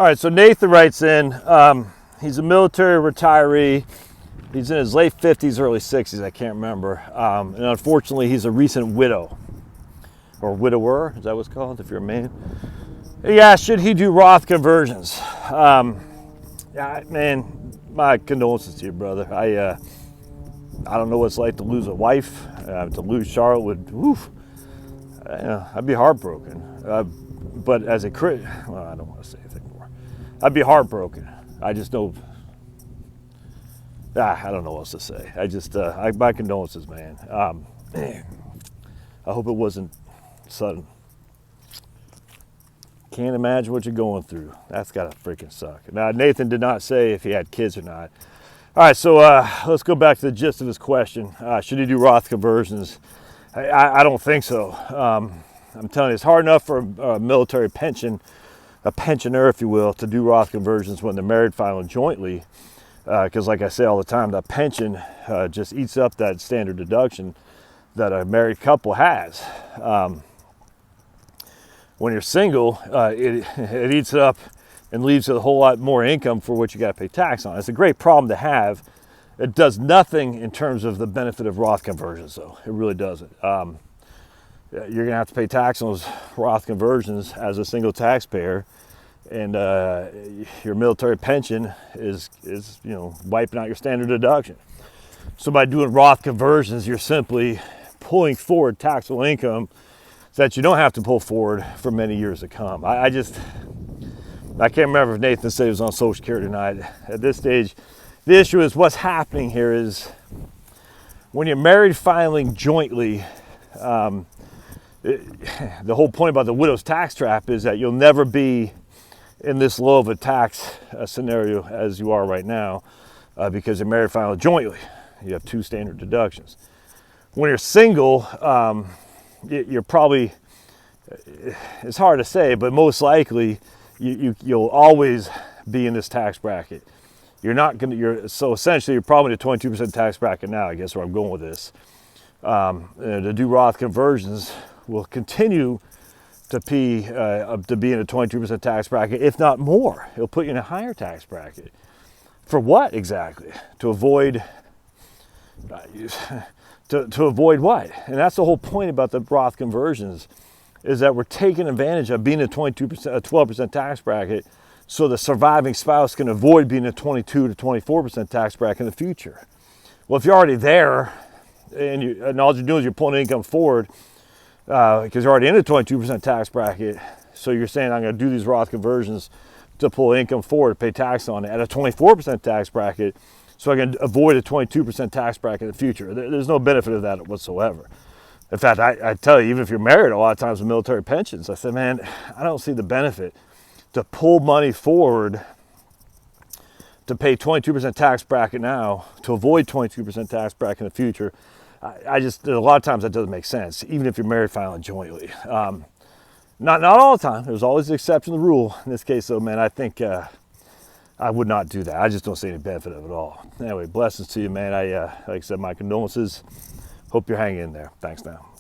All right, so Nathan writes in. He's a military retiree. He's in his late 50s, early 60s, I can't remember. And unfortunately, he's a recent widow. Or widower, is that what's called if you're a man? Yeah, should he do Roth conversions? Yeah, man, my condolences to you, brother. I don't know what it's like to lose a wife. To lose Charlotte would, woof, I'd be heartbroken. But as a Christian, well, I don't want to say anything more. I'd be heartbroken. I just know. I don't know what else to say. My condolences, man. I hope it wasn't sudden. Can't imagine what you're going through. That's gotta freaking suck. Now, Nathan did not say if he had kids or not. All right, so let's go back to the gist of his question. Should he do Roth conversions? I don't think so. I'm telling you, it's hard enough for a military pension, a pensioner, if you will, to do Roth conversions when they're married, filing jointly. Because like I say all the time, the pension just eats up that standard deduction that a married couple has. When you're single, it eats it up and leaves a whole lot more income for what you got to pay tax on. It's a great problem to have. It does nothing in terms of the benefit of Roth conversions, though. It really doesn't. You're going to have to pay tax on those Roth conversions as a single taxpayer, and your military pension is wiping out your standard deduction. So by doing Roth conversions, you're simply pulling forward taxable income that you don't have to pull forward for many years to come. I can't remember if Nathan said he was on Social Security or not. At this stage, the issue is what's happening here is when you're married filing jointly, the whole point about the widow's tax trap is that you'll never be in this low of a tax scenario as you are right now because you're married filing jointly. You have two standard deductions. When you're single, you're probably, it's hard to say, but most likely you'll always be in this tax bracket. So essentially you're probably in a 22% tax bracket now, I guess where I'm going with this. To do Roth conversions will continue to be in a 22% tax bracket, if not more. It'll put you in a higher tax bracket. For what exactly? To avoid to avoid what? And that's the whole point about the Roth conversions, is that we're taking advantage of being a 12% tax bracket so the surviving spouse can avoid being a 22 to 24% tax bracket in the future. Well, if you're already there and all you're doing is you're pulling income forward because you're already in a 22% tax bracket, so you're saying I'm going to do these Roth conversions to pull income forward, pay tax on it at a 24% tax bracket, so I can avoid a 22% tax bracket in the future. There's no benefit of that whatsoever. In fact, I tell you, even if you're married, a lot of times with military pensions, I said, man, I don't see the benefit to pull money forward to pay 22% tax bracket now to avoid 22% tax bracket in the future. A lot of times that doesn't make sense, even if you're married filing jointly. Not all the time. There's always an exception to the rule. In this case, though, man, I think I would not do that. I just don't see any benefit of it at all. Anyway, blessings to you, man. Like I said, my condolences. Hope you're hanging in there. Thanks now.